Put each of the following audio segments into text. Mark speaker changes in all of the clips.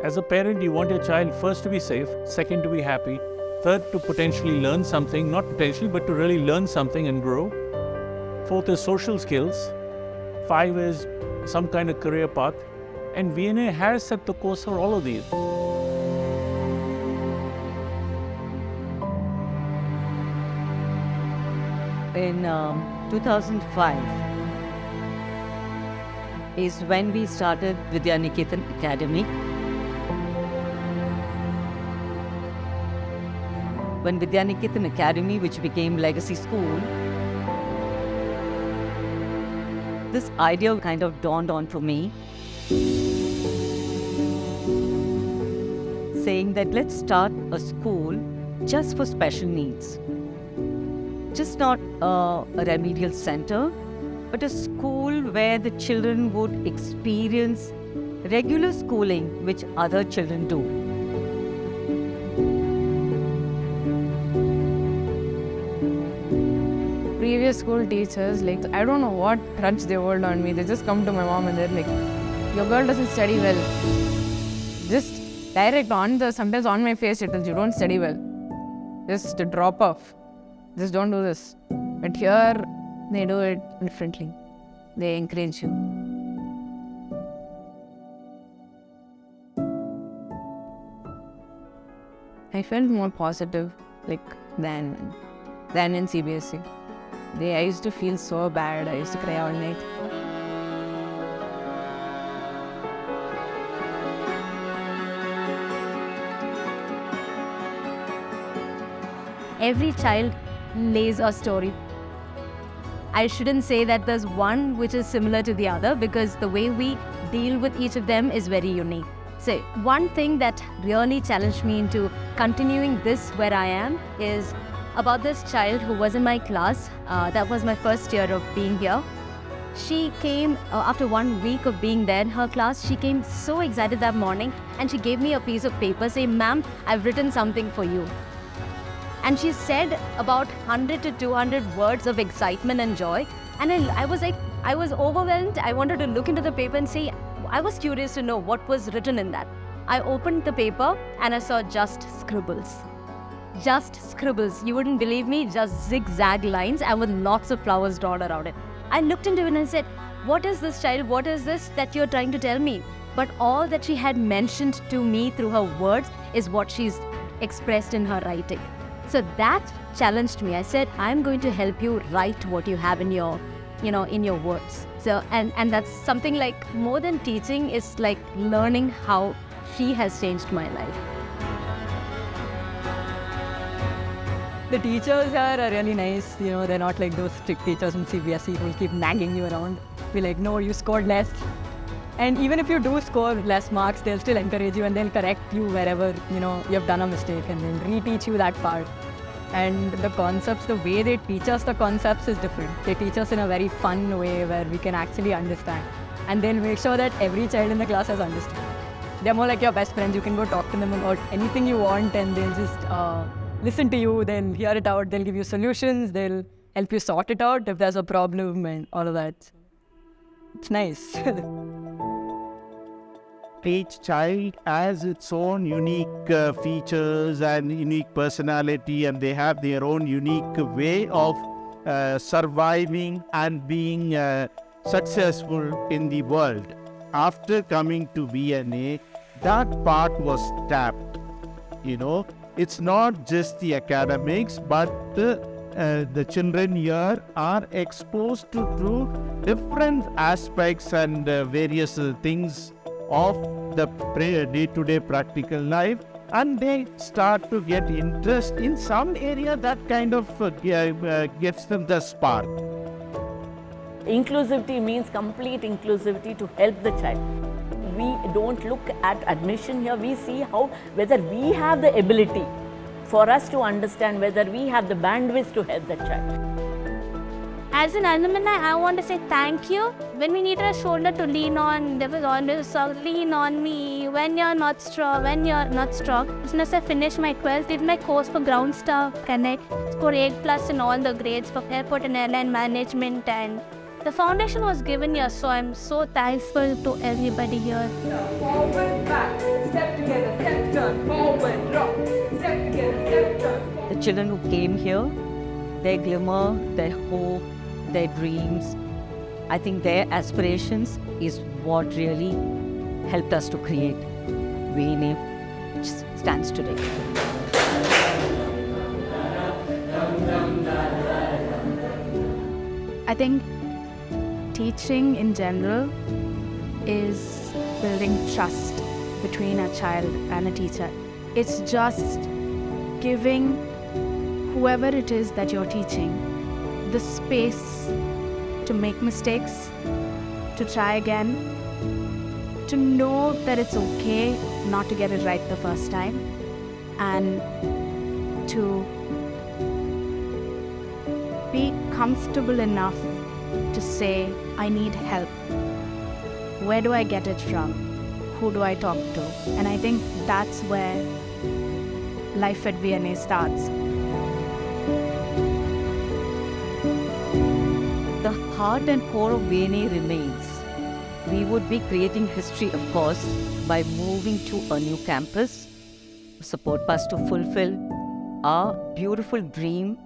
Speaker 1: As a parent, you want your child first to be safe, second to be happy, third to potentially learn something, not potentially, but to really learn something and grow. Fourth is social skills. 5 is some kind of career path. And VNA has set the course for all of these.
Speaker 2: In 2005 is when we started Vidyaniketan Academy. When Vidyaniketan Academy, which became Legacy School, this idea kind of dawned onto me, saying that let's start a school just for special needs. Just not a remedial center, but a school where the children would experience regular schooling which other children do.
Speaker 3: Previous school teachers, I don't know what crutch they hold on me. They just come to my mom and they're like, your girl doesn't study well. Just direct sometimes on my face it tells you don't study well. Just drop off. Just don't do this. But here, they do it differently. They encourage you. I felt more positive, than in CBSE. I used to feel so bad. I used to cry all night.
Speaker 4: Every child lays a story. I shouldn't say that there's one which is similar to the other, because the way we deal with each of them is very unique. So one thing that really challenged me into continuing this where I am is about this child who was in my class. That was my first year of being here. She came after 1 week of being there in her class. She came so excited that morning and she gave me a piece of paper saying, "Ma'am, I've written something for you." And she said about 100 to 200 words of excitement and joy. And I was overwhelmed. I wanted to look into the paper and say, I was curious to know what was written in that. I opened the paper and I saw just scribbles. Just scribbles. You wouldn't believe me, just zigzag lines and with lots of flowers drawn around it. I looked into it and I said, what is this, child? What is this that you're trying to tell me? But all that she had mentioned to me through her words is what she's expressed in her writing. So that challenged me. I said, I'm going to help you write what you have in your, in your words. So, and that's something like more than teaching, is like learning how she has changed my life.
Speaker 2: The teachers here are really nice. They're not like those strict teachers in CBSE who will keep nagging you around. Be like, no, you scored less. And even if you do score less marks, they'll still encourage you and they'll correct you wherever, you've done a mistake, and they'll reteach you that part. And the concepts, the way they teach us the concepts is different. They teach us in a very fun way where we can actually understand. And they'll make sure that every child in the class has understood. They're more like your best friends. You can go talk to them about anything you want and they'll just listen to you, they'll hear it out, they'll give you solutions, they'll help you sort it out if there's a problem and all of that. It's nice.
Speaker 5: Each child has its own unique features and unique personality, and they have their own unique way of surviving and being successful in the world. After coming to VNA, that part was tapped. It's not just the academics, but the children here are exposed to different aspects and various things of the day-to-day practical life, and they start to get interest in some area that kind of gives them the spark.
Speaker 6: Inclusivity means complete inclusivity to help the child. We don't look at admission here, we see whether we have the ability for us to understand, whether we have the bandwidth to help the child.
Speaker 4: As an alumni, I want to say thank you. When we needed a shoulder to lean on, there was always a song, lean on me when you're not strong, As soon as I finished my 12th, did my course for Ground Staff Connect, scored 8+ in all the grades for airport and airline management and
Speaker 7: The foundation was given here, so I'm so thankful to everybody here.
Speaker 8: Forward, back, step together, step turn, forward, drop, step together, step turn.
Speaker 9: The children who came here, their glimmer, their hope, their dreams, I think their aspirations is what really helped us to create VNA, which stands today.
Speaker 7: I think teaching in general is building trust between a child and a teacher. It's just giving whoever it is that you're teaching the space to make mistakes, to try again, to know that it's okay not to get it right the first time, and to be comfortable enough to say, I need help. Where do I get it from? Who do I talk to? And I think that's where life at VNA starts.
Speaker 9: The heart and core of VNA remains. We would be creating history, of course, by moving to a new campus to support us to fulfill our beautiful dream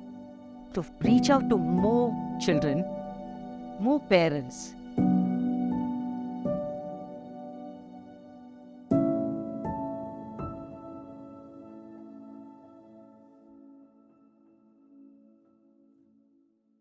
Speaker 9: to reach out to more children, more parents,